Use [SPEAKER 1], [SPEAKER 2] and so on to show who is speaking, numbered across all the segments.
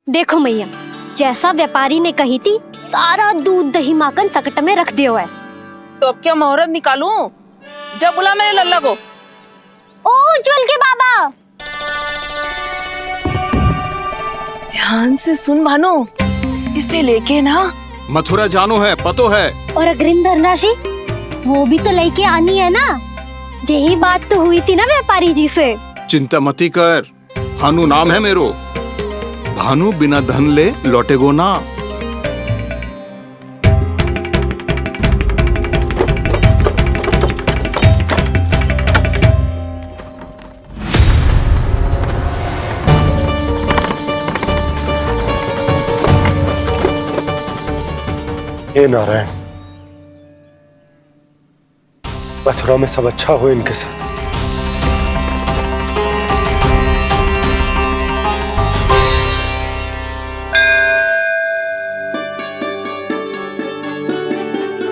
[SPEAKER 1] देखो मैया, जैसा व्यापारी ने कही थी सारा दूध दही माखन सकट में रख दियो है।
[SPEAKER 2] तो अब क्या मुहूर्त निकालूं? जब बुला मेरे लल्ला को।
[SPEAKER 1] ओ उज्जवल के बाबा,
[SPEAKER 2] ध्यान से सुन भानु, इसे लेके ना
[SPEAKER 3] मथुरा जानो है, पतो है।
[SPEAKER 1] और अग्रिम धनराशि वो भी तो लेके आनी है ना। यही बात तो हुई थी ना व्यापारी जी से।
[SPEAKER 3] चिंता मती कर, भानु नाम है मेरो। भानु बिना धन ले लौटेगो ना।
[SPEAKER 4] हे नारायण, मथुरा में सब अच्छा हो इनके साथ।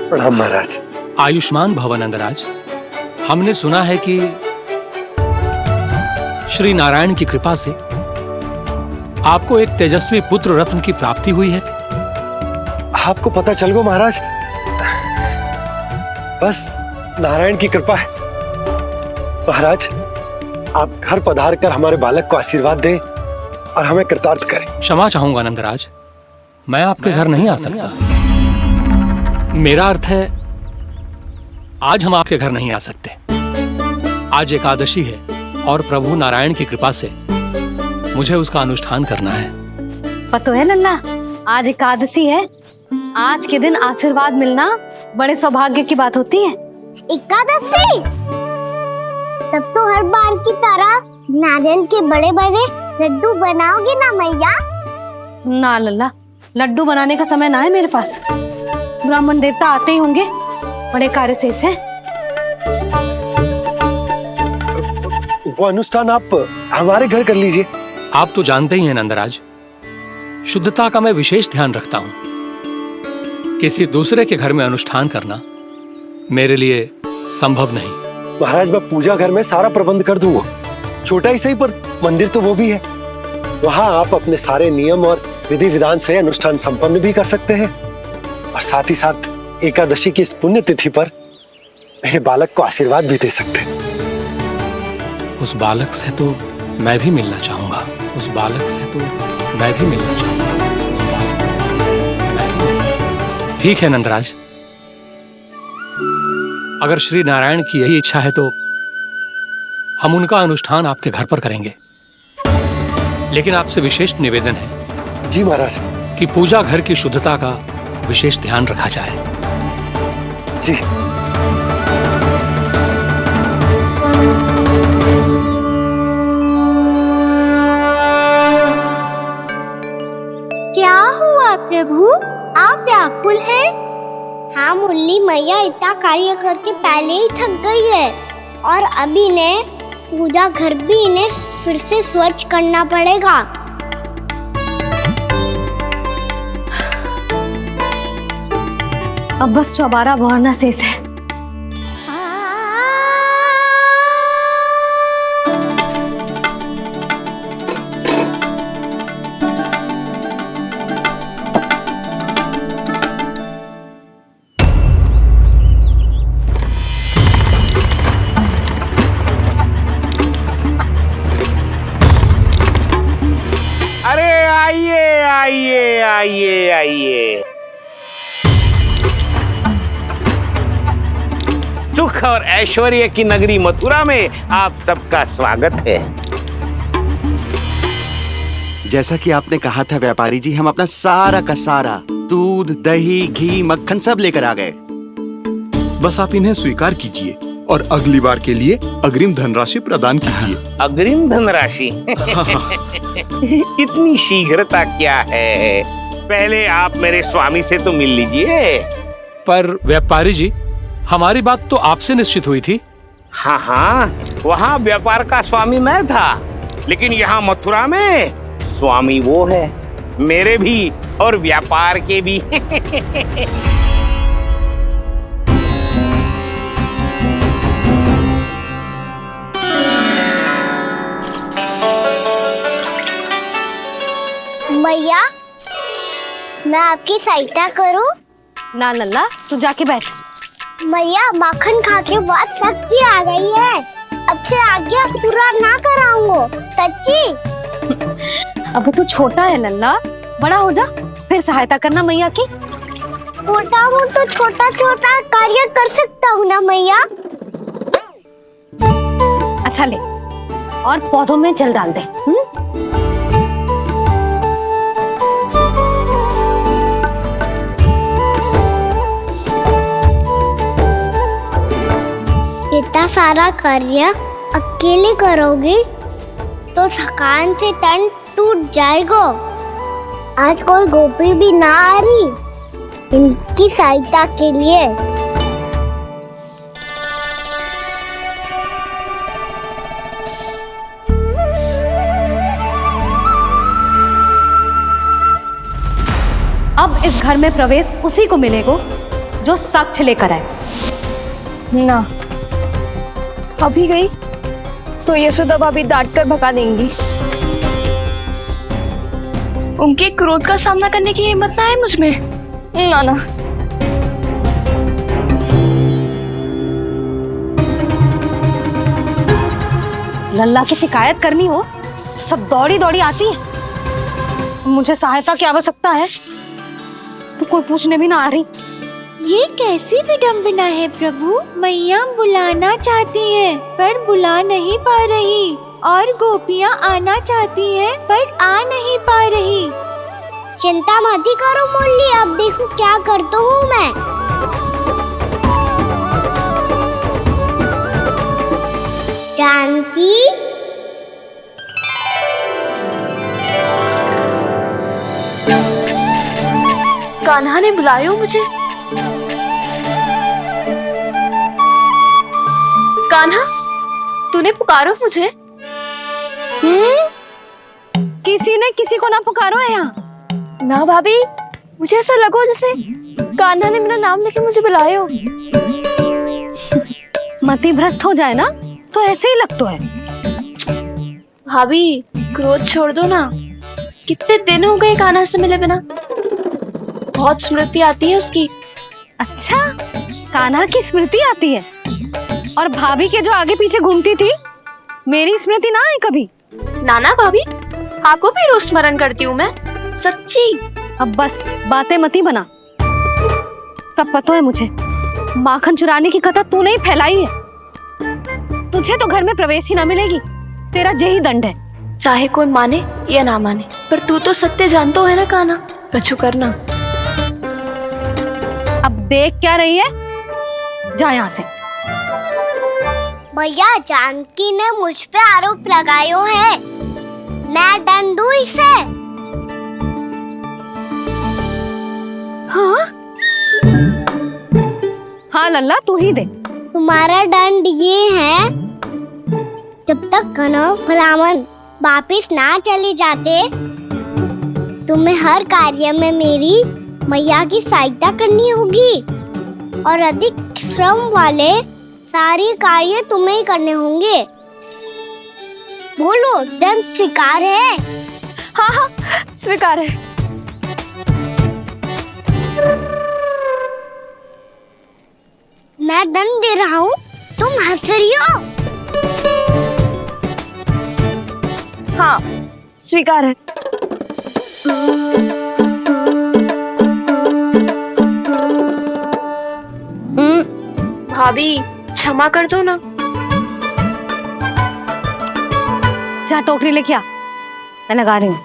[SPEAKER 4] प्रणाम महाराज।
[SPEAKER 5] आयुष्मान भव नंदराज। हमने सुना है कि श्री नारायण की कृपा से आपको एक तेजस्वी पुत्र रत्न की प्राप्ति हुई है।
[SPEAKER 4] आपको पता चल गो महाराज, बस नारायण की कृपा है। महाराज, आप घर पधार कर हमारे बालक को आशीर्वाद दें और हमें कृतार्थ करें।
[SPEAKER 5] क्षमा चाहूंगा नंदराज, मैं आपके घर नहीं आ सकता। मेरा अर्थ है, आज हम आपके घर नहीं आ सकते। आज एकादशी है और प्रभु नारायण की कृपा से मुझे उसका अनुष्ठान करना है।
[SPEAKER 1] पतो है लल्ला, आज एकादशी है। आज के दिन आशीर्वाद मिलना बड़े सौभाग्य की बात होती है।
[SPEAKER 6] एकादशी? तब तो हर बार की तरह नारियल के बड़े बड़े लड्डू बनाओगे ना मैया?
[SPEAKER 1] ना लल्ला, लड्डू बनाने का समय ना है मेरे पास। ब्राह्मण देवता आते ही होंगे, बड़े कार्य शेष है।
[SPEAKER 4] वो अनुष्ठान आप हमारे घर कर लीजिए।
[SPEAKER 5] आप तो जानते ही हैं नंदराज, शुद्धता का मैं विशेष ध्यान रखता हूं। किसी दूसरे के घर में अनुष्ठान करना मेरे लिए संभव नहीं।
[SPEAKER 4] महाराज, मैं पूजा घर में सारा प्रबंध कर दूंगा। छोटा ही सही, पर मंदिर तो वो भी है। वहां आप अपने सारे नियम और विधि विधान से अनुष्ठान संपन्न भी कर सकते हैं और साथ ही साथ एकादशी की इस पुण्य तिथि पर मेरे बालक को आशीर्वाद भी दे सकते हैं।
[SPEAKER 5] उस बालक से तो मैं भी मिलना चाहूंगा। उस बालक से तो मैं भी मिलना चाहूंगा। ठीक है नंदराज, अगर श्री नारायण की यही इच्छा है तो हम उनका अनुष्ठान आपके घर पर करेंगे। लेकिन आपसे विशेष निवेदन है।
[SPEAKER 4] जी महाराज।
[SPEAKER 5] कि पूजा घर की शुद्धता का विशेष ध्यान रखा जाए।
[SPEAKER 4] जी।
[SPEAKER 6] क्या हुआ प्रभु, आप व्याकुल हैं? हाँ मुरली मैया इतना कार्य करके पहले ही थक गई है और अभी ने पूजा घर भी इन्हें फिर से स्वच्छ करना पड़ेगा।
[SPEAKER 1] अब बस चौबारा बहाना शेष है।
[SPEAKER 7] अरे आइए आइए आइए आइए, सुख और ऐश्वर्य की नगरी मथुरा में आप सबका स्वागत है।
[SPEAKER 8] जैसा कि आपने कहा था व्यापारी जी, हम अपना सारा का सारा दूध दही घी मक्खन सब लेकर आ गए।
[SPEAKER 3] बस आप इन्हें स्वीकार कीजिए और अगली बार के लिए अग्रिम धनराशि प्रदान कीजिए।
[SPEAKER 7] अग्रिम धनराशि? इतनी शीघ्रता क्या है? पहले आप मेरे स्वामी से तो मिल लीजिए।
[SPEAKER 5] पर व्यापारी जी, हमारी बात तो आपसे निश्चित हुई थी।
[SPEAKER 7] हाँ हाँ, वहाँ व्यापार का स्वामी मैं था, लेकिन यहाँ मथुरा में स्वामी वो है, मेरे भी और व्यापार के भी।
[SPEAKER 6] मैया, मैं आपकी सहायता करूं?
[SPEAKER 1] ना लल्ला, तू जाके बैठ।
[SPEAKER 6] मैया, माखन खा के बहुत शक्ति आ गई है। अब से आगे पूरा ना कराऊंगा, सच्ची।
[SPEAKER 1] अब तू छोटा है लल्ला, बड़ा हो जा फिर सहायता करना मैया की।
[SPEAKER 6] छोटा हूँ तो छोटा छोटा कार्य कर सकता हूँ ना मैया।
[SPEAKER 1] अच्छा ले, और पौधों में जल डाल दे।
[SPEAKER 6] इतना सारा कार्य अकेले करोगे तो थकान से तन टूट जाएगा। आज कोई गोपी भी ना आ रही इनकी सहायता के लिए।
[SPEAKER 1] अब इस घर में प्रवेश उसी को मिलेगा जो साक्ष्य लेकर आए।
[SPEAKER 2] ना, अभी गई तो यशोदा भाभी डांट कर भगा देंगी। उनके क्रोध का सामना करने की हिम्मत ना है मुझ में। ना ना,
[SPEAKER 1] लल्ला की शिकायत करनी हो सब दौड़ी दौड़ी आती है। मुझे सहायता की आवश्यकता है तो कोई पूछने भी ना आ रही।
[SPEAKER 9] ये कैसी विडंबना है प्रभु। मैया बुलाना चाहती हैं पर बुला नहीं पा रही, और गोपियाँ आना चाहती हैं पर आ नहीं पा रही।
[SPEAKER 6] चिंता मत ही करो मुरली, अब देखो क्या करता हूँ मैं। जानकी,
[SPEAKER 2] कान्हा ने बुलाया मुझे। कान्हा, तूने पुकारो मुझे।
[SPEAKER 1] किसी ने किसी को ना पुकारो है यहाँ।
[SPEAKER 2] ना भाभी, मुझे ऐसा लगो जैसे कान्हा ने मेरा नाम लेके मुझे बुलाया।
[SPEAKER 1] मति भ्रष्ट हो जाए ना तो ऐसे ही लगता है।
[SPEAKER 2] भाभी, क्रोध छोड़ दो ना। कितने दिन हो गए कान्हा से मिले बिना। बहुत स्मृति आती है उसकी।
[SPEAKER 1] अच्छा, कान्हा की स्मृति आती है? और भाभी के जो आगे पीछे घूमती थी, मेरी स्मृति ना आई कभी?
[SPEAKER 2] नाना भाभी, आपको भी रोज स्मरण करती हूँ मैं, सच्ची।
[SPEAKER 1] अब बस बातें मत ही बना। सब पता है मुझे, माखन चुराने की कथा तूने ही फैलाई है। तुझे तो घर में प्रवेश ही ना मिलेगी, तेरा यही दंड है।
[SPEAKER 2] चाहे कोई माने या ना माने, पर तू तो सत्य जानता है ना कान्हा। कछु करना।
[SPEAKER 1] अब देख क्या रही है, जा यहाँ से।
[SPEAKER 6] भैया, जानकी ने मुझ पे आरोप लगायो है, मैं दंड दूं इसे?
[SPEAKER 1] हाँ हाँ लल्ला, तू ही दे।
[SPEAKER 6] तुम्हारा दंड ये है, जब तक कनव फलावन वापिस ना चले जाते, तुम्हें हर कार्य में मेरी मैया की सहायता करनी होगी, और अधिक श्रम वाले सारे कार्य तुम्हें ही करने होंगे। बोलो, दंड स्वीकार है?
[SPEAKER 2] हाँ हाँ, स्वीकार है।
[SPEAKER 6] मैं दंड दे रहा हूँ, तुम हंस रही हो?
[SPEAKER 2] हाँ, स्वीकार है। भाभी, क्षमा कर दो ना।
[SPEAKER 1] जा टोकरी लेके आ, मैं लगा रही हूँ।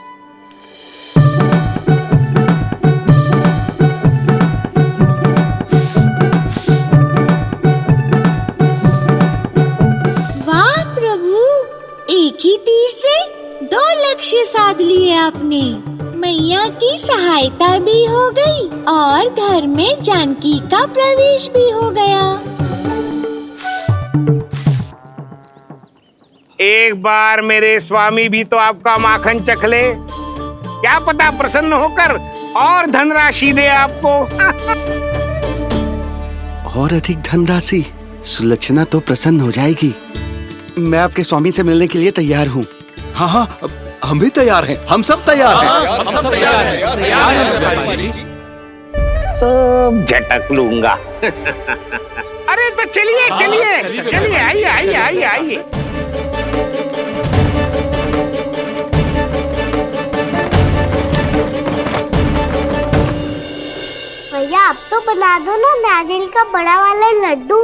[SPEAKER 9] वाह प्रभु, एक ही तीर से 2 लक्ष्य साध लिए आपने। मैया की सहायता भी हो गई और घर में जानकी का प्रवेश भी हो गया।
[SPEAKER 7] एक बार मेरे स्वामी भी तो आपका माखन चख ले, क्या पता प्रसन्न होकर और धनराशि दे आपको।
[SPEAKER 8] और अधिक धनराशि? सुलक्षणा तो प्रसन्न हो जाएगी। मैं आपके स्वामी से मिलने के लिए तैयार हूँ।
[SPEAKER 3] हाँ हाँ, हम भी तैयार हैं, हम सब तैयार हैं।
[SPEAKER 5] हम सब तैयार हैं, तैयार हैं व्यापारी जी।
[SPEAKER 7] सब झटक लूंगा। अरे तो चलिए चलिए चलिए, आइए आइए आइए आइए।
[SPEAKER 6] भैया आप तो बना दो ना नारियल का बड़ा वाला लड्डू।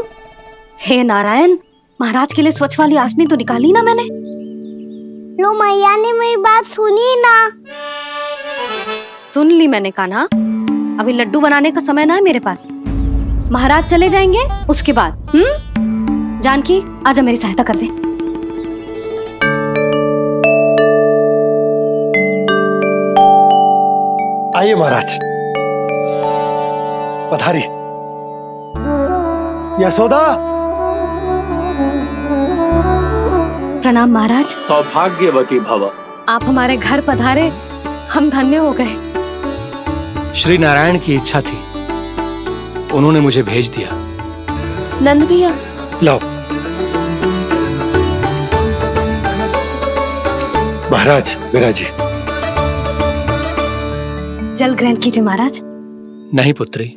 [SPEAKER 1] हे नारायण, महाराज के लिए स्वच्छ वाली आसनी तो निकाली ना मैंने।
[SPEAKER 6] लो मैया ने मेरी बात सुनी ना।
[SPEAKER 1] सुन ली मैंने कान्हा, अभी लड्डू बनाने का समय ना है मेरे पास। महाराज चले जाएंगे उसके बाद। जानकी आजा मेरी सहायता कर दे।
[SPEAKER 4] आइए महाराज, पधारी। यशोदा।
[SPEAKER 1] प्रणाम महाराज।
[SPEAKER 5] सौभाग्यवती भव।
[SPEAKER 1] आप हमारे घर पधारे, हम धन्य हो गए।
[SPEAKER 5] श्री नारायण की इच्छा थी, उन्होंने मुझे भेज दिया।
[SPEAKER 2] नंद भैया,
[SPEAKER 4] लाओ। महाराज विराजी।
[SPEAKER 1] जल ग्रहण कीजिए महाराज।
[SPEAKER 5] नहीं पुत्री,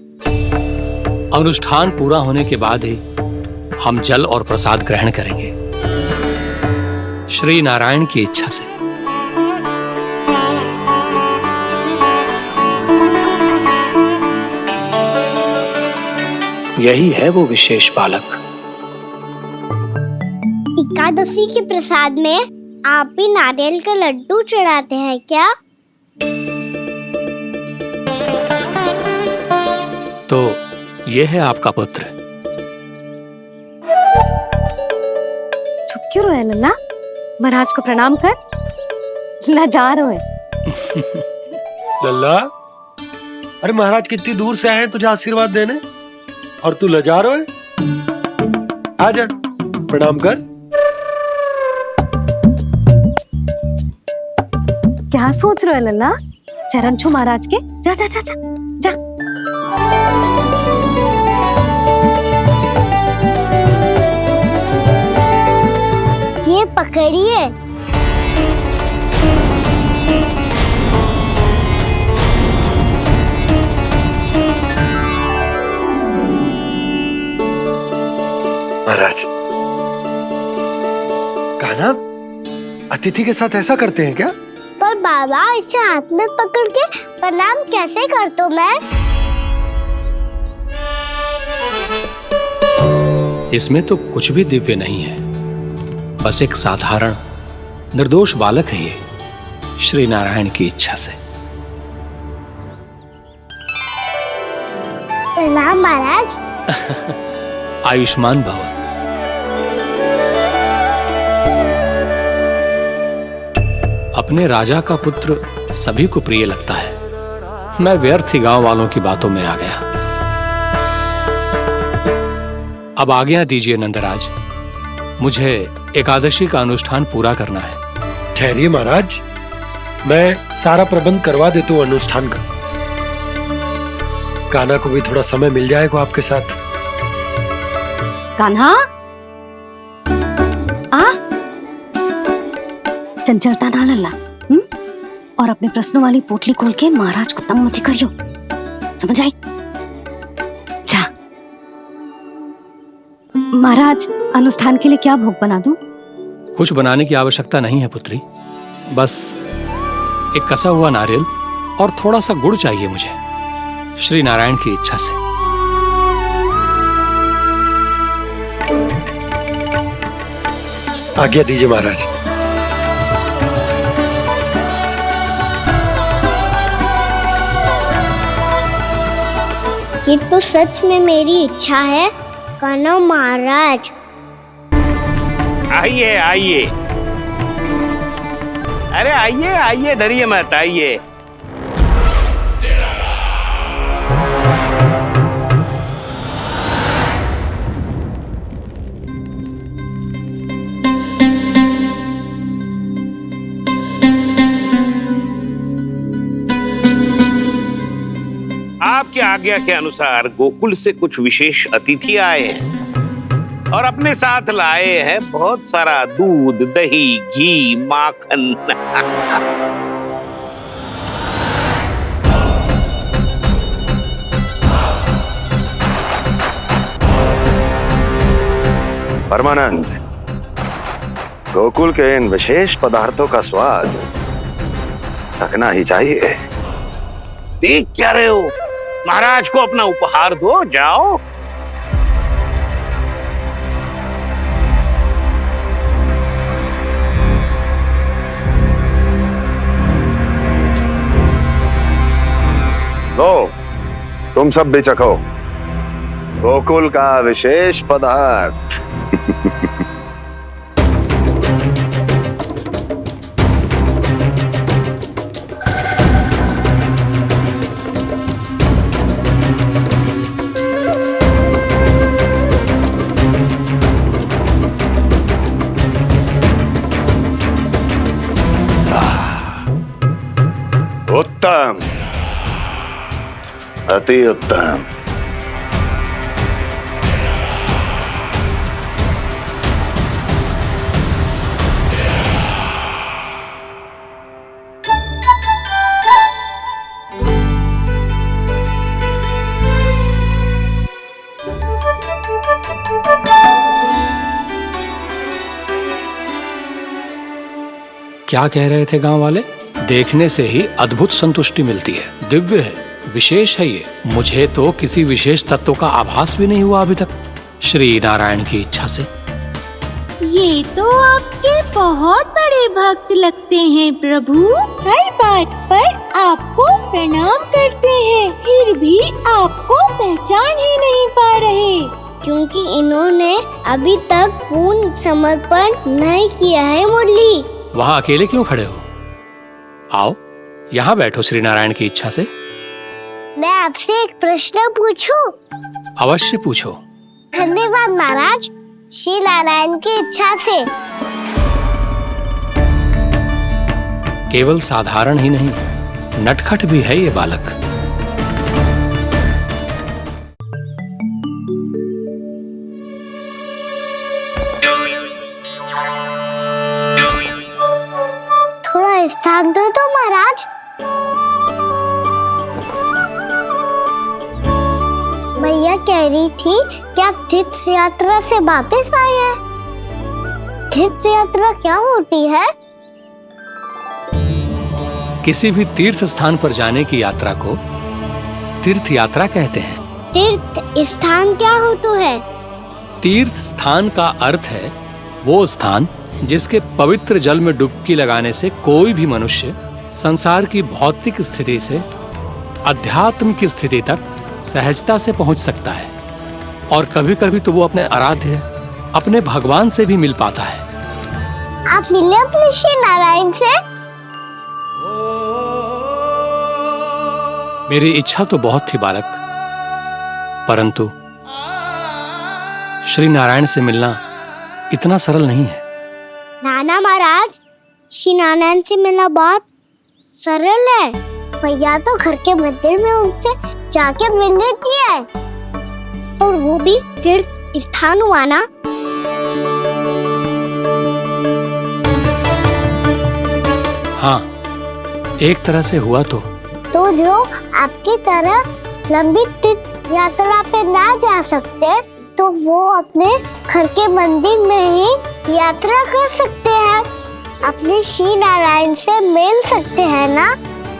[SPEAKER 5] अनुष्ठान पूरा होने के बाद ही हम जल और प्रसाद ग्रहण करेंगे, श्री नारायण की इच्छा से। यही है वो विशेष बालक।
[SPEAKER 6] एकादशी के प्रसाद में आप भी नारियल का लड्डू चढ़ाते हैं क्या?
[SPEAKER 5] तो ये है आपका पुत्र।
[SPEAKER 1] चुप क्यों रोए लल्ला? महाराज को प्रणाम कर। लजा रोए।
[SPEAKER 4] लल्ला, अरे महाराज कितनी दूर से आए हैं तुझे आशीर्वाद देने, और तू लजा रहा है? आजा, प्रणाम कर।
[SPEAKER 1] क्या सोच रहे हो लल्ला? चरण छू महाराज के। जा जा जा जा जा।
[SPEAKER 6] ये पकड़िए।
[SPEAKER 4] महाराज, कान्हा अतिथि के साथ ऐसा करते हैं क्या?
[SPEAKER 6] पर बाबा, इसे हाथ में पकड़ के प्रणाम कैसे करता हूँ मैं?
[SPEAKER 5] इसमें तो कुछ भी दिव्य नहीं है, बस एक साधारण निर्दोष बालक है ये, श्री नारायण की इच्छा से।
[SPEAKER 6] प्रणाम महाराज।
[SPEAKER 5] आयुष्मान भव। अपने राजा का पुत्र सभी को प्रिय लगता है। मैं व्यर्थ ही गांव वालों की बातों में आ गया। अब आज्ञा दीजिए नंदराज, मुझे एकादशी का अनुष्ठान पूरा करना है।
[SPEAKER 4] ठहरिए महाराज, मैं सारा प्रबंध करवा देता हूँ अनुष्ठान का। कान्हा को भी थोड़ा समय मिल जाएगा आपके साथ।
[SPEAKER 1] कान्हा, आ चंचलता ना लल्ला। और अपने प्रश्नों वाली पोटली खोल के महाराज को तंग मत करियो, समझ आई? जा महाराज, अनुष्ठान के लिए क्या भोग बना दूं?
[SPEAKER 5] कुछ बनाने की आवश्यकता नहीं है पुत्री, बस एक कसा हुआ नारियल और थोड़ा सा गुड़ चाहिए मुझे, श्री नारायण की इच्छा से।
[SPEAKER 4] आज्ञा दीजिए महाराज।
[SPEAKER 6] ये तो सच में मेरी इच्छा है कान्हा महाराज।
[SPEAKER 7] आइए आइए, अरे आइए आइए, डरिए मत, आइए। आपकी आज्ञा के अनुसार गोकुल से कुछ विशेष अतिथि आए हैं। और अपने साथ लाए हैं बहुत सारा दूध, दही, घी, माखन।
[SPEAKER 4] परमानंद, गोकुल के इन विशेष पदार्थों का स्वाद चखना ही चाहिए।
[SPEAKER 7] देख क्या रहे हो? महाराज को अपना उपहार दो, जाओ।
[SPEAKER 4] लो, तुम सब भी चखो गोकुल का विशेष पदार्थ। उत्तम, अति उत्तम।
[SPEAKER 5] क्या कह रहे थे गांव वाले? देखने से ही अद्भुत संतुष्टि मिलती है, दिव्य है, विशेष है ये। मुझे तो किसी विशेष तत्व का आभास भी नहीं हुआ अभी तक, श्री नारायण की इच्छा से।
[SPEAKER 9] ये तो आपके बहुत बड़े भक्त लगते हैं प्रभु। हर बात पर आपको प्रणाम करते हैं, फिर भी आपको पहचान ही नहीं पा रहे।
[SPEAKER 6] क्योंकि इन्होंने अभी तक पूर्ण समर्पण नहीं किया है मुरली।
[SPEAKER 5] वहाँ अकेले क्यों खड़े हो? आओ यहाँ बैठो श्री नारायण की इच्छा से।
[SPEAKER 6] मैं आपसे एक प्रश्न पूछूं?
[SPEAKER 5] अवश्य पूछो।
[SPEAKER 6] धन्यवाद महाराज, श्री नारायण की इच्छा से।
[SPEAKER 5] केवल साधारण ही नहीं, नटखट भी है ये बालक।
[SPEAKER 6] थोड़ा स्थान दो तो महाराज। भैया कह रही थी कि आप तीर्थ यात्रा से वापस आए हैं। तीर्थ यात्रा क्या होती है?
[SPEAKER 5] किसी भी तीर्थ स्थान पर जाने की यात्रा को तीर्थ यात्रा कहते हैं।
[SPEAKER 6] तीर्थ स्थान क्या होता है?
[SPEAKER 5] तीर्थ स्थान का अर्थ है वो स्थान जिसके पवित्र जल में डुबकी लगाने से कोई भी मनुष्य संसार की भौतिक स्थिति से अध्यात्म की स्थिति तक सहजता से पहुंच सकता है, और कभी कभी तो वो अपने आराध्य, अपने भगवान से भी मिल पाता है।
[SPEAKER 6] आप मिले अपने श्री नारायण से?
[SPEAKER 5] मेरी इच्छा तो बहुत थी बालक, परंतु श्री नारायण से मिलना इतना सरल नहीं है।
[SPEAKER 6] नाना महाराज, श्री नारायण से मिलना बहुत सरल है। भैया तो घर के मंदिर में उनसे जाके मिल लेती है, और वो भी तीर्थ स्थान हुआ ना।
[SPEAKER 5] हाँ, एक तरह से हुआ तो
[SPEAKER 6] जो आपकी तरह लंबी तीर्थ यात्रा पे ना जा सकते, तो वो अपने घर के मंदिर में ही यात्रा कर सकते हैं, अपने श्री नारायण से मिल सकते हैं ना।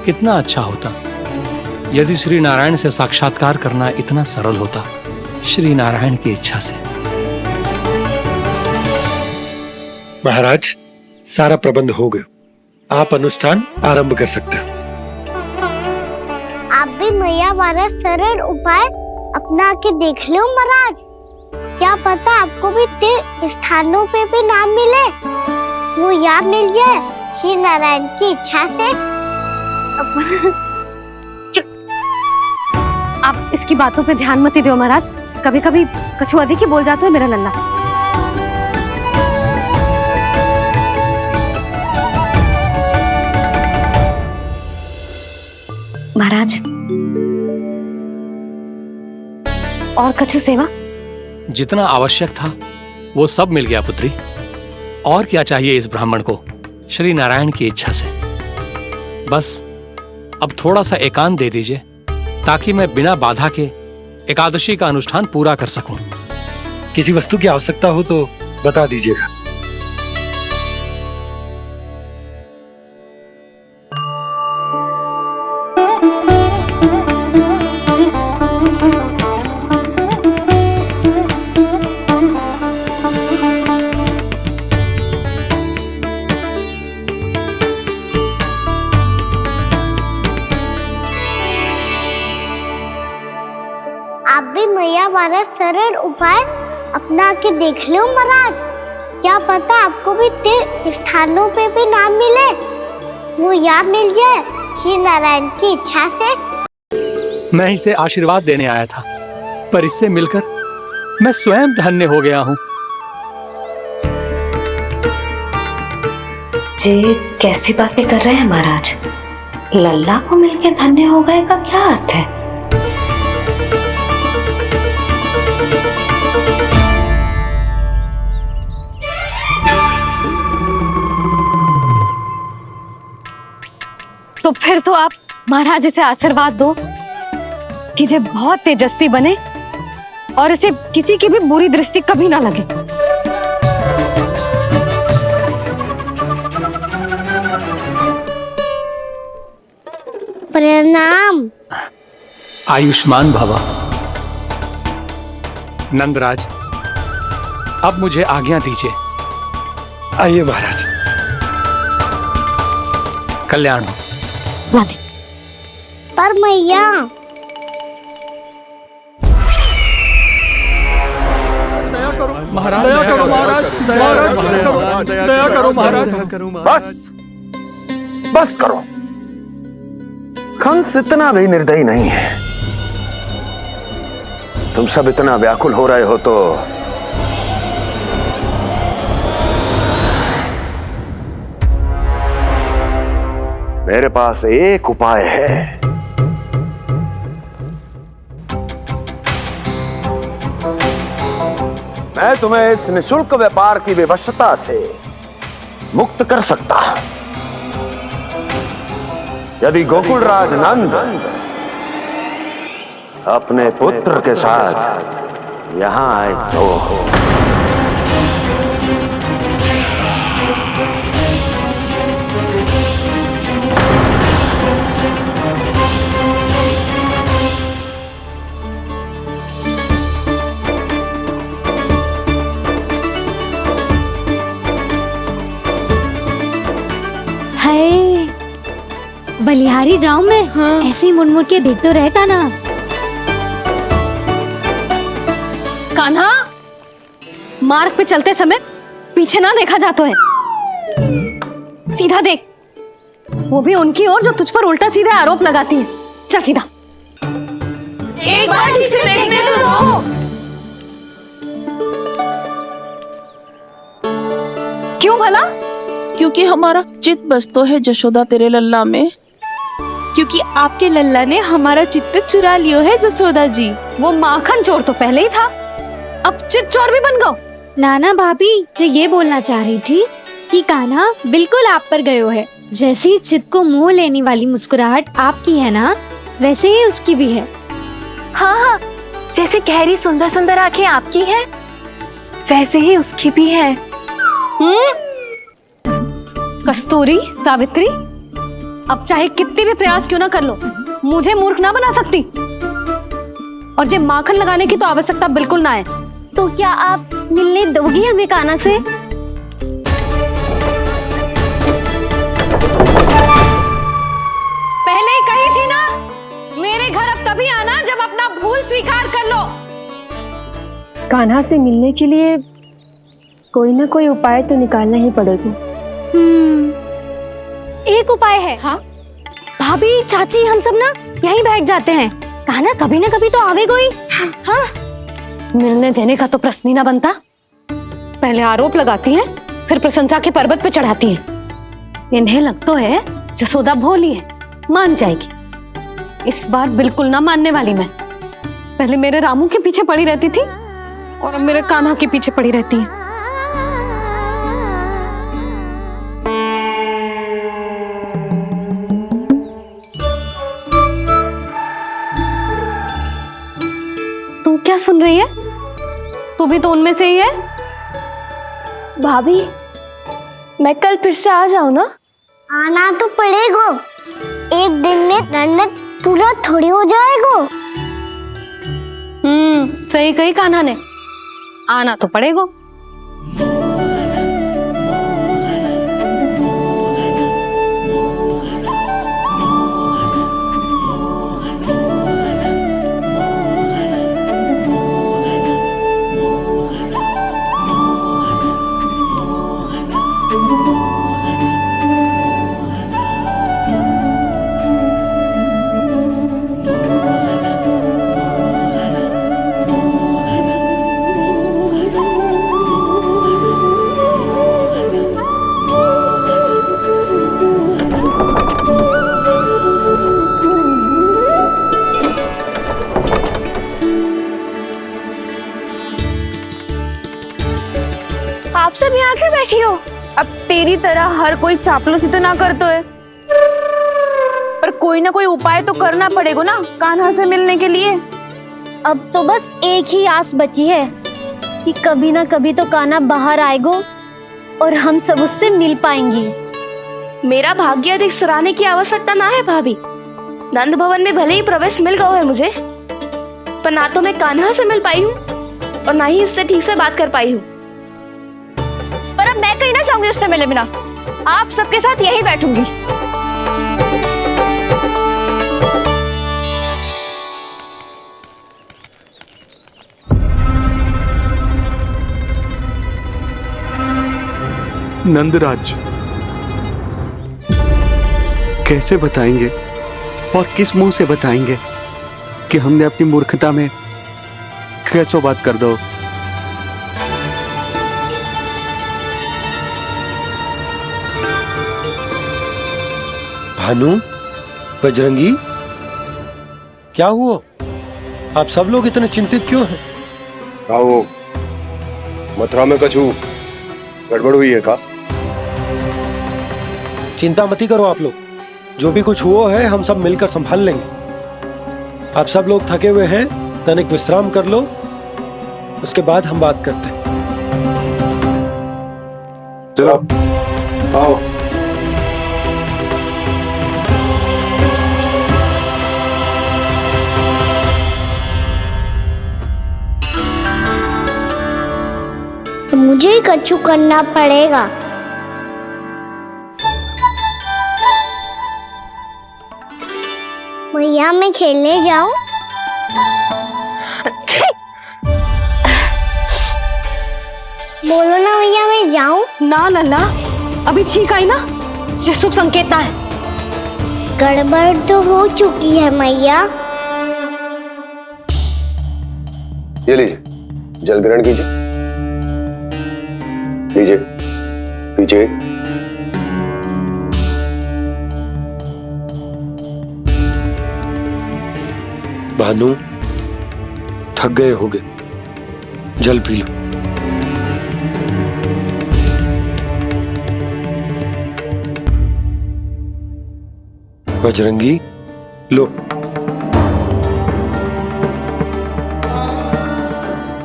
[SPEAKER 5] कितना अच्छा होता यदि श्री नारायण से साक्षात्कार करना इतना सरल होता, श्री नारायण की इच्छा से।
[SPEAKER 4] महाराज, सारा प्रबंध हो गया, आप अनुष्ठान आरंभ कर सकते हैं।
[SPEAKER 6] आप भी मैया वाला सरल उपाय अपना के देख लो महाराज। क्या पता आपको भी तीर्थ स्थानों पे भी नाम मिले, वो याद मिल जाए श्री नारायण की इच्छा से।
[SPEAKER 1] आप इसकी बातों पे ध्यान मत दो महाराज, कभी कभी कछु अधिक ही बोल जाते हो मेरा लल्ला। महाराज, और कछु सेवा?
[SPEAKER 5] जितना आवश्यक था वो सब मिल गया पुत्री। और क्या चाहिए इस ब्राह्मण को श्री नारायण की इच्छा से। बस अब थोड़ा सा एकांत दे दीजिए ताकि मैं बिना बाधा के एकादशी का अनुष्ठान पूरा कर सकूं।
[SPEAKER 4] किसी वस्तु की आवश्यकता हो तो बता दीजिएगा।
[SPEAKER 6] आप भी मैया वाला सरल उपाय अपना के देख लो महाराज। क्या पता आपको भी तीर्थ स्थानों पे भी नाम मिले, वो यहाँ मिल जाए श्री नारायण की इच्छा से।
[SPEAKER 5] मैं इसे आशीर्वाद देने आया था, पर इससे मिलकर मैं स्वयं धन्य हो गया हूं।
[SPEAKER 1] जी कैसी बातें कर रहे हैं महाराज? लल्ला को मिलकर धन्य हो गए का क्या अर्थ है? तो फिर तो आप महाराज इसे आशीर्वाद दो कि ये बहुत तेजस्वी बने और इसे किसी की भी बुरी दृष्टि कभी ना लगे।
[SPEAKER 6] प्रणाम।
[SPEAKER 5] आयुष्मान भवा। नंदराज, अब मुझे आज्ञा दीजिए।
[SPEAKER 4] आइए महाराज।
[SPEAKER 5] कल्याण हो।
[SPEAKER 6] पर मैया
[SPEAKER 5] महाराज, दया करो महाराज, दया करो महाराज।
[SPEAKER 7] बस करो। कंस इतना भी निर्दयी नहीं है। तुम सब इतना व्याकुल हो रहे हो तो मेरे पास एक उपाय है। मैं तुम्हें इस निःशुल्क व्यापार की विवशता से मुक्त कर सकता हूं। यदि गोकुलराज नंद अपने पुत्र के साथ यहां आए तो
[SPEAKER 6] हाय, बलिहारी जाऊं मैं? हाँ। ऐसे ही मुड़ मुड़ के देख तो रहता ना।
[SPEAKER 1] कान्हा, मार्ग पे चलते समय पीछे ना देखा जाता है, सीधा देख। वो भी उनकी ओर जो तुझ पर उल्टा सीधा आरोप लगाती है। चल सीधा।
[SPEAKER 2] एक बार ठीक से देखने तो दो।
[SPEAKER 1] क्यों भला?
[SPEAKER 2] क्योंकि हमारा चित्त बसतो है जशोदा तेरे लल्ला में।
[SPEAKER 9] क्योंकि आपके लल्ला ने हमारा चित्त चुरा लियो है जसोदा जी।
[SPEAKER 1] वो माखन चोर तो पहले ही था, अब चित चोर भी बन गो।
[SPEAKER 6] नाना भाभी जो ये बोलना चाह रही थी कि कान्हा बिल्कुल आप पर गयो है। जैसे ही चित्त को मोह लेने वाली मुस्कुराहट आपकी है ना, वैसे ही उसकी भी है।
[SPEAKER 9] हाँ हाँ, जैसे गहरी सुंदर सुंदर आंखें आपकी हैं, वैसे ही उसकी भी है।
[SPEAKER 1] कस्तूरी, सावित्री, अब चाहे कितने भी प्रयास क्यों ना कर लो, मुझे मूर्ख ना बना सकती। और जे माखन लगाने की तो आवश्यकता बिल्कुल ना है।
[SPEAKER 6] तो क्या आप मिलने दोगी हमें कान्हा से?
[SPEAKER 1] पहले ही कही थी ना, मेरे घर अब तभी आना जब अपना भूल स्वीकार कर लो।
[SPEAKER 10] कान्हा से मिलने के लिए कोई ना कोई उपाय तो निकालना ही पड़ेगा।
[SPEAKER 6] एक उपाय है। हाँ भाभी, चाची, हम सब ना यहीं बैठ जाते हैं। कान्हा कभी ना कभी तो आवेगा ही। हाँ,
[SPEAKER 1] मिलने देने का तो प्रश्न ही ना बनता। पहले आरोप लगाती हैं, फिर प्रशंसा के पर्वत पे चढ़ाती हैं। इन्हें लगता है जसोदा भोली है, मान जाएगी। इस बार बिल्कुल ना मानने वाली मैं। पहले मेरे रामू के पीछे पड़ी रहती थी और अब मेरे कान्हा के पीछे पड़ी रहती है। सुन रही है? तू भी तो उनमें से ही है।
[SPEAKER 2] भाभी, मैं कल फिर से आ जाऊँ ना?
[SPEAKER 6] आना तो पड़ेगा, एक दिन में रन्नत पूरा थोड़ी हो जाएगा।
[SPEAKER 1] सही कही कान्हा ने, आना तो पड़ेगा।
[SPEAKER 2] आप सब यहाँ आके बैठी हो?
[SPEAKER 11] अब तेरी तरह हर कोई चापलूसी तो ना करतो है, पर कोई ना कोई उपाय तो करना पड़ेगा ना कान्हा से मिलने के लिए।
[SPEAKER 6] अब तो बस एक ही आस बची है कि कभी ना कभी तो कान्हा बाहर आएगा और हम सब उससे मिल पाएंगे।
[SPEAKER 2] मेरा भाग्य अधिक सराहने की आवश्यकता ना है भाभी। नंद भवन में भले ही प्रवेश मिल गया है मुझे, पर ना तो मैं कान्हा से मिल पाई हूँ और ना ही उससे ठीक से बात कर पाई हूँ।
[SPEAKER 1] पर अब मैं कहीं ना जाऊंगी उससे मिले बिना, आप सबके साथ यहीं बैठूंगी।
[SPEAKER 8] नंदराज, कैसे बताएंगे और किस मुंह से बताएंगे कि हमने अपनी मूर्खता में कैसो बात कर दो।
[SPEAKER 4] भानु, बजरंगी, क्या हुआ? आप सब लोग इतने चिंतित क्यों हैं?
[SPEAKER 12] आओ, मथुरा में कछु गड़बड़ हुई है का?
[SPEAKER 4] चिंता मती करो आप लोग, जो भी कुछ हुआ है हम सब मिलकर संभाल लेंगे। आप सब लोग थके हुए हैं, तनिक विश्राम कर लो, उसके बाद हम बात करते हैं।
[SPEAKER 12] चलो, आओ।
[SPEAKER 6] तो मुझे ही कछु करना पड़ेगा। भैया मैं खेलने जाऊं? बोलो ना भैया मैं जाऊं?
[SPEAKER 1] ना लल्ला, अभी छींक आई ना, ये शुभ संकेत ना है।
[SPEAKER 6] गड़बड़ तो हो चुकी है मैया।
[SPEAKER 12] ये लीजिए, जल ग्रहण कीजिए। लीजिए, पीछे।
[SPEAKER 4] भानु, थक गए होगे, जल पी लो। बजरंगी, लो।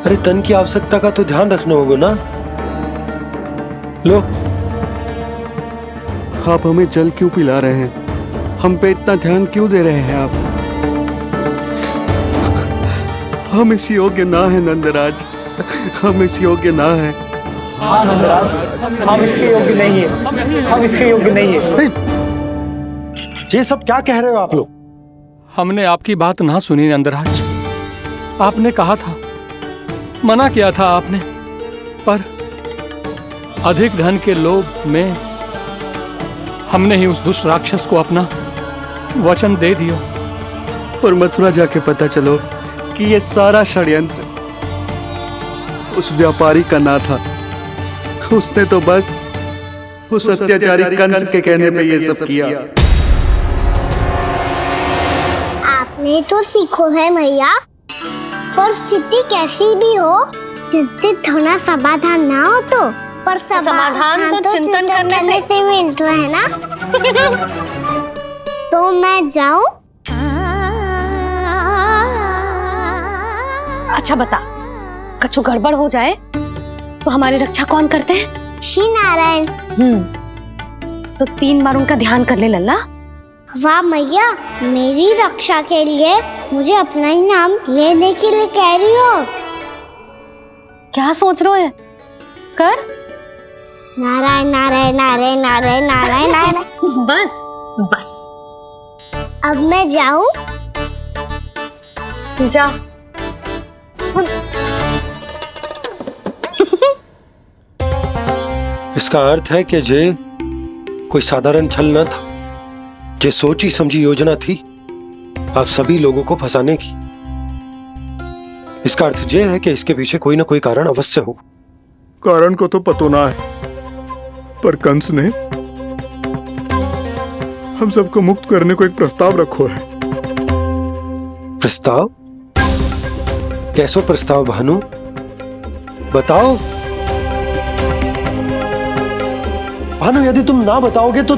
[SPEAKER 4] अरे तन की आवश्यकता का तो ध्यान रखना होगा ना, लो।
[SPEAKER 8] आप हमें जल क्यों पिला रहे हैं? हम पे इतना ध्यान क्यों दे रहे हैं आप? हम इस योग्य ना है नंदराज, हम इस योग्य ना है।
[SPEAKER 13] हाँ नंदराज, हम इसके योग्य नहीं है, हम इसके योग्य नहीं है।
[SPEAKER 4] ये सब क्या कह रहे हो आप लोग?
[SPEAKER 5] हमने आपकी बात ना सुनी नंदराज। आपने कहा था, मना किया था आपने, पर अधिक धन के लोभ में हमने ही उस दुष्ट राक्षस को अपना वचन दे दिया।
[SPEAKER 8] पर मथुरा जाके पता चलो कि ये सारा षड्यंत्र उस व्यापारी का ना था। उसने तो बस उस अत्याचारी कंस के कहने पे ये सब किया।
[SPEAKER 6] आपने तो सीखो है भैया, पर स्थिति कैसी भी हो, चिंतित होना समाधान ना हो तो, पर समाधान तो चिंतन करने से मिलता है ना। तो मैं जाऊं?
[SPEAKER 1] अच्छा बता, कछु गड़बड़ हो जाए तो हमारी रक्षा कौन करते हैं?
[SPEAKER 6] श्री नारायण।
[SPEAKER 1] तो 3 बार उनका ध्यान कर ले लल्ला।
[SPEAKER 6] वाह मैया, मेरी रक्षा के लिए मुझे अपना ही नाम लेने के लिए कह रही हो?
[SPEAKER 1] क्या सोच रहे हो? कर
[SPEAKER 6] नारायण नारायण नारायण नारायण नारायण नारायण।
[SPEAKER 1] बस बस,
[SPEAKER 6] अब मैं जाऊं?
[SPEAKER 1] जा।
[SPEAKER 4] इसका अर्थ है कि जे कोई साधारण छल न था, जे सोची समझी योजना थी आप सभी लोगों को फंसाने की। इसका अर्थ ये है कि इसके पीछे कोई ना कोई कारण अवश्य हो।
[SPEAKER 8] कारण को तो पतो ना है, पर कंस ने हम सबको मुक्त करने को एक प्रस्ताव रखो है।
[SPEAKER 4] प्रस्ताव? कैसो प्रस्ताव भानु, बताओ। भानु, यदि तुम ना बताओगे तो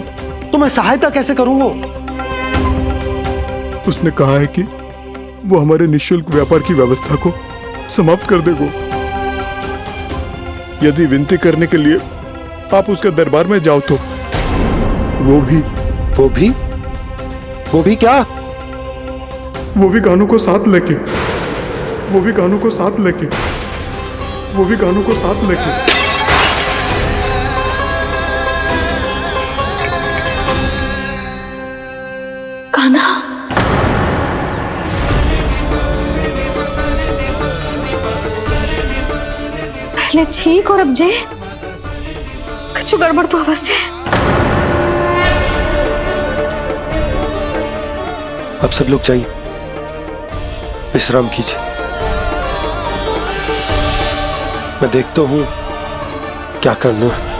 [SPEAKER 4] मैं सहायता कैसे करूंगा?
[SPEAKER 8] उसने कहा है कि वो हमारे निःशुल्क व्यापार की व्यवस्था को समाप्त कर देगा यदि विनती करने के लिए आप उसके दरबार में जाओ तो। वो भी क्या? वो भी कानों को साथ लेके
[SPEAKER 1] कान्हा, पहले ठीक और अब जे कुछ गड़बड़ तो अवश्य।
[SPEAKER 4] अब सब लोग जाइए, विश्राम कीजिए। मैं देखता हूं क्या करना है।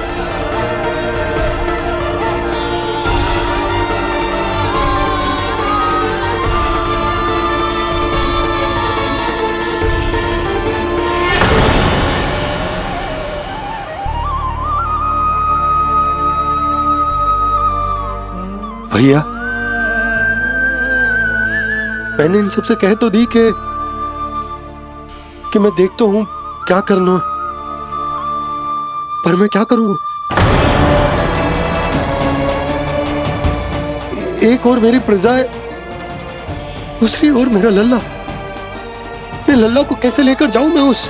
[SPEAKER 4] भैया, मैंने इन सबसे कह तो दी कि मैं देखता हूं क्या करना है, पर मैं क्या करूंगा? एक और मेरी प्रजा है, दूसरी ओर मेरा लल्ला। मैं लल्ला को कैसे लेकर जाऊं मैं उस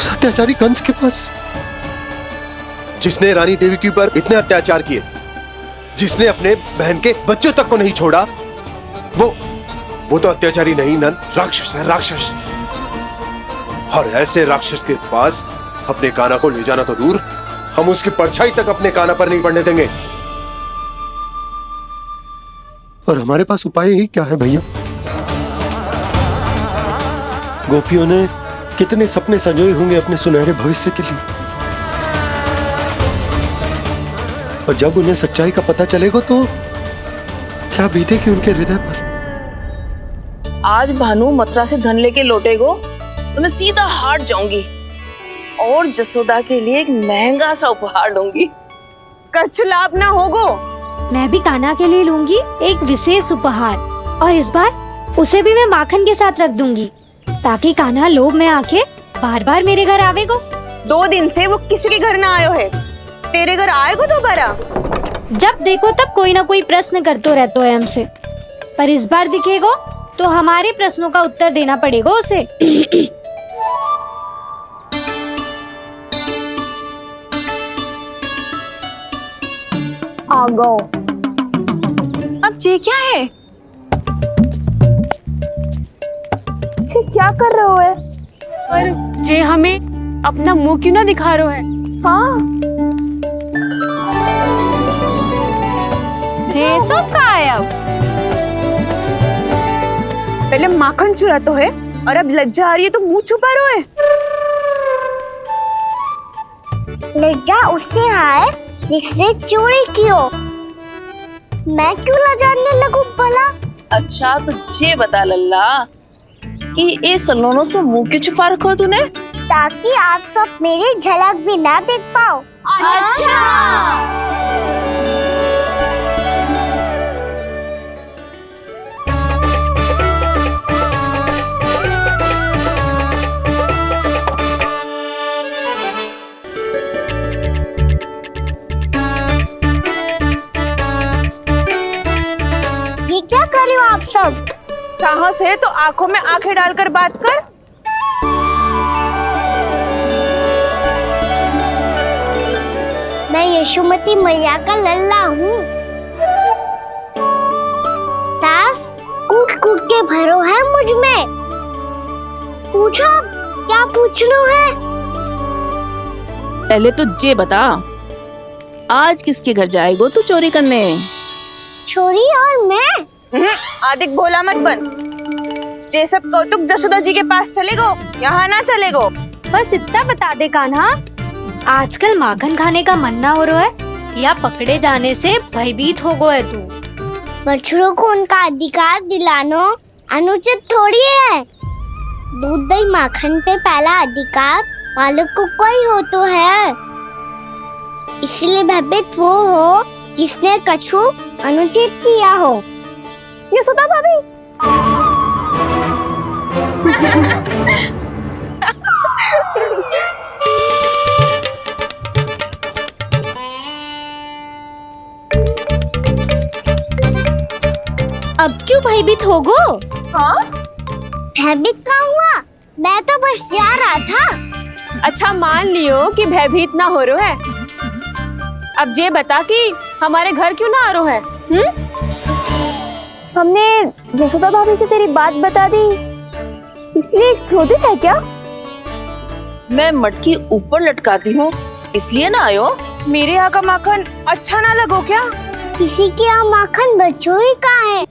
[SPEAKER 4] अत्याचारी कंस के पास?
[SPEAKER 12] जिसने रानी देवी के ऊपर इतने अत्याचार किए, जिसने अपने बहन के बच्चों तक को नहीं छोड़ा, वो तो अत्याचारी नहीं नन, राक्षस है, राक्षस। और ऐसे राक्षस के पास अपने कान्हा को ले जाना तो दूर, हम उसकी परछाई तक अपने कान्हा पर नहीं पड़ने देंगे।
[SPEAKER 4] और हमारे पास उपाय ही क्या है भैया? गोपियों ने कितने सपने संजोए होंगे अपने सुनहरे भविष्य के लिए, और जब उन्हें सच्चाई का पता चलेगा तो क्या बीतेगी उनके हृदय पर?
[SPEAKER 11] आज भानु मथुरा से धन लेके लौटेगो तो मैं सीधा हाट जाऊंगी और जसोदा के लिए एक महंगा सा उपहार दूंगी। कछु लाभ ना होगो।
[SPEAKER 6] मैं भी कान्हा के लिए लूंगी एक विशेष उपहार, और इस बार उसे भी मैं माखन के साथ रख दूंगी, ताकि कान्हा लोभ में आके बार बार मेरे घर आवेगो।
[SPEAKER 11] 2 दिन से वो किसी के घर ना आयो है, तेरे घर आएगो दोबारा?
[SPEAKER 6] जब देखो तब कोई ना कोई प्रश्न करते रहते है हमसे, पर इस बार दिखेगो तो हमारे प्रश्नों का उत्तर देना पड़ेगा उसे।
[SPEAKER 11] आ गो। अब ये क्या है? ये क्या कर रहे हो है?
[SPEAKER 10] पर जे हमें अपना मुंह क्यों ना दिखा रहे है?
[SPEAKER 11] हाँ,
[SPEAKER 10] जे सब का है अब?
[SPEAKER 11] पहले माखन चुरा तो है और अब लज्जा आ रही है तो मुंह छुपा रहे है।
[SPEAKER 6] लज्जा उससे आए जिससे चोरी कियो, मैं क्यों लजाने लगूं भला?
[SPEAKER 11] अच्छा तो ये बता लल्ला कि ये सलोनों से मुंह क्यों छुपा रखो तूने?
[SPEAKER 6] ताकि आप सब मेरी झलक भी ना देख पाओ। अच्छा।
[SPEAKER 11] साहस है तो आंखों में आंखें डालकर बात कर।
[SPEAKER 6] मैं यशोमती मैया का लल्ला हूँ। सास कूट कूट के भरो है मुझ में। पूछो क्या पूछना है?
[SPEAKER 11] पहले तो ये बता, आज किसके घर जाएगो तू चोरी करने?
[SPEAKER 6] छोरी और मैं?
[SPEAKER 11] आदिक भोला मत बन। ये सब कौतुक जसोदा जी के पास चलेगो, यहाँ ना चलेगो।
[SPEAKER 1] बस इतना बता दे कान्हा, आजकल माखन खाने का मन ना हो रहा है या पकड़े जाने से भयभीत हो गए तू?
[SPEAKER 6] बछड़ों को उनका अधिकार दिलाना अनुचित थोड़ी है। दूध दही माखन पे पहला अधिकार मालिक को कोई हो तो है। इसलिए भयभीत वो हो जिसने कछु अनुचित किया हो। यशोदा भाभी। अब क्यों भयभीत हो गो?
[SPEAKER 2] हाँ?
[SPEAKER 6] भयभीत कहाँ हुआ? मैं तो बस जा रहा था।
[SPEAKER 10] अच्छा मान लियो कि भयभीत ना हो रहा है। अब ये बता कि हमारे घर क्यों ना आ रहा है?
[SPEAKER 2] हमने यशोदा भाभी से तेरी बात बता दी, इसलिए क्रोधित है क्या?
[SPEAKER 11] मैं मटकी ऊपर लटकाती हूँ इसलिए ना आयो? मेरे यहाँ का माखन अच्छा ना लगो क्या?
[SPEAKER 6] किसी के यहाँ माखन बच्चों ही कहाँ है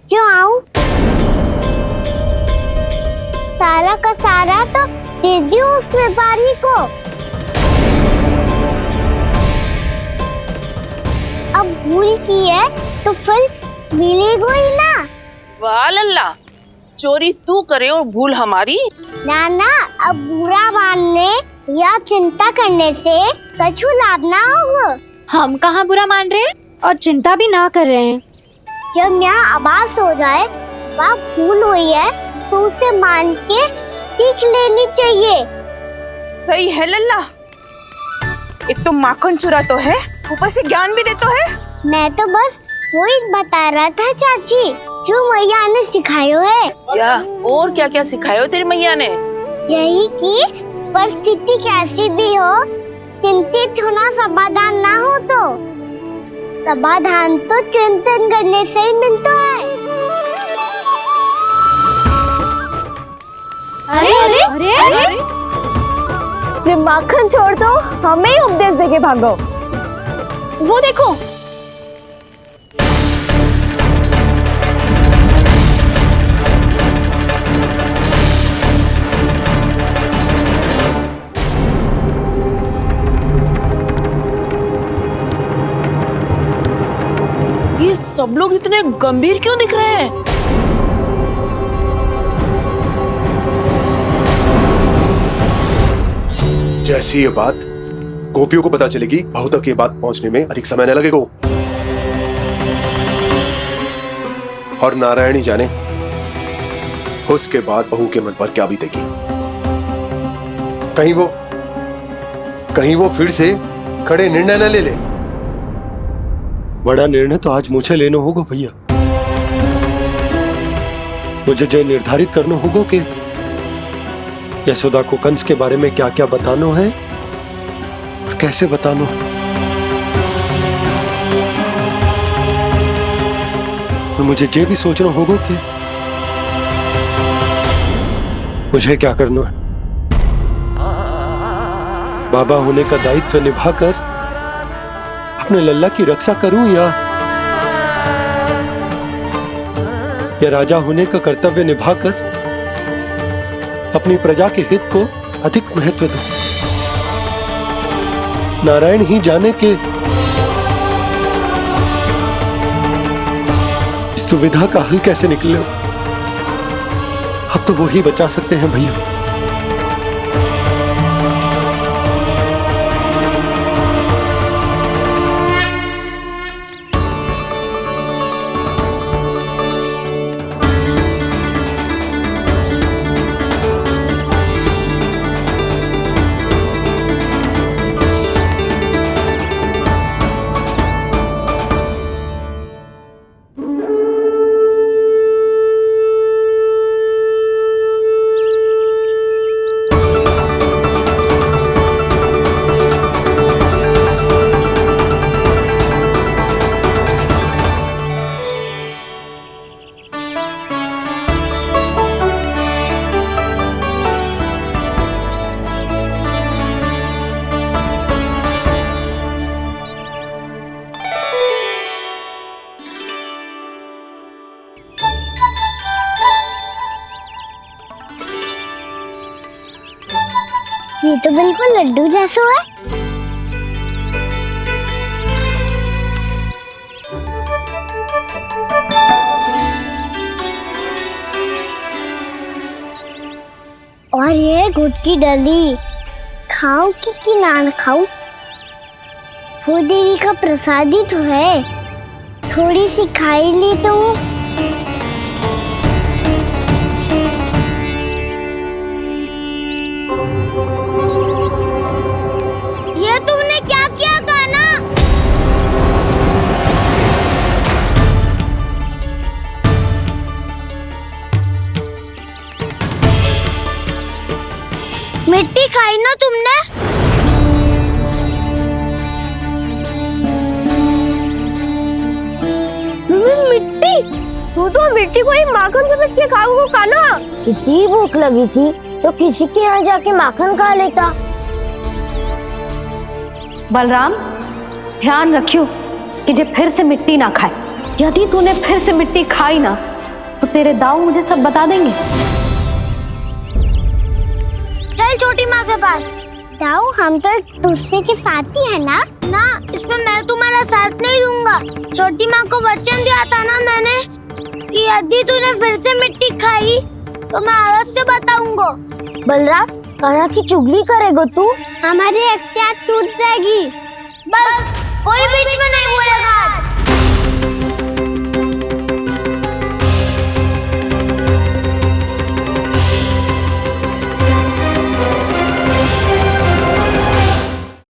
[SPEAKER 6] जो आऊं? सारा का सारा तो दे दी उस व्यापारी को। अब भूल की है तो फिर मिलेगो ही ना।
[SPEAKER 11] वाह लल्ला, चोरी तू करे और भूल हमारी।
[SPEAKER 6] नाना, अब बुरा मानने या चिंता करने से कछु लाभ ना होगा।
[SPEAKER 1] हम कहाँ बुरा मान रहे हैं और चिंता भी ना कर रहे हैं।
[SPEAKER 6] जब यहाँ आभास हो जाए वहाँ भूल हुई है तो उसे मान के सीख लेनी चाहिए।
[SPEAKER 11] सही है लल्ला, एक तो माखन चुरा तो है, ऊपर से ज्ञान भी देता है।
[SPEAKER 6] मैं तो बस वही बता रहा था चाची जो मैया ने सिखायो है।
[SPEAKER 11] क्या और क्या क्या सिखायो तेरी मैया ने?
[SPEAKER 6] यही कि परिस्थिति कैसी भी हो, चिंतित होना समाधान ना हो तो समाधान तो चिंतन करने से ही मिलता है।
[SPEAKER 2] अरे अरे अरे, अरे? जब माखन छोड़ दो हमें ही उपदेश देके भागो।
[SPEAKER 1] वो देखो,
[SPEAKER 11] ये सब लोग इतने गंभीर क्यों दिख रहे हैं?
[SPEAKER 12] जैसी ये बात गोपियों को पता चलेगी, बहू तक ये बात पहुंचने में अधिक समय न लगेगा। और नारायणी जाने उसके बाद बहू के मन पर क्या बीतेगी। कहीं वो फिर से खड़े निर्णय न ले ले।
[SPEAKER 4] बड़ा निर्णय तो आज मुझे लेना होगा भैया। मुझे जो निर्धारित करना होगा कि यशोदा को कंस के बारे में क्या क्या बताना है और कैसे बताना है। और मुझे ये भी सोचना होगा कि मुझे क्या करना है। बाबा होने का दायित्व निभाकर अपने लल्ला की रक्षा करूं या राजा होने का कर्तव्य निभाकर अपनी प्रजा के हित को अधिक महत्व दूं। नारायण ही जाने के इस दुविधा का हल कैसे निकले। अब तो वो ही बचा सकते हैं भैया।
[SPEAKER 6] ये तो बिल्कुल लड्डू जैसा है। और ये गुड़ की डली खाऊं कि ना खाऊं? वो देवी का प्रसाद ही तो है, थोड़ी सी खाई ली तो। ये तुमने क्या किया कान्हा? मिट्टी खाई ना तुमने?
[SPEAKER 2] मिट्टी? तू तो मिट्टी को ही माखन समझ के खाओ कान्हा।
[SPEAKER 6] इतनी भूख लगी थी तो किसी के यहाँ जाके माखन खा लेता।
[SPEAKER 1] बलराम, ध्यान रखियो कि जे फिर से मिट्टी ना खाए। यदि तूने फिर से मिट्टी खाई ना तो तेरे दाऊ मुझे सब बता देंगे।
[SPEAKER 6] चल छोटी माँ के पास। दाऊ, हम तो एक दूसरे के साथी है ना? ना, इसमें मैं तुम्हारा साथ नहीं दूंगा। छोटी माँ को वचन दिया था ना मैंने कि यदि तूने फिर से मिट्टी खाई तो मैं आवाज से बताऊंगा। बलराम, कान्हा की चुगली करेगा तू? हमारी अख्तियार टूट जाएगी। बस कोई बीच में नहीं बोलेगा।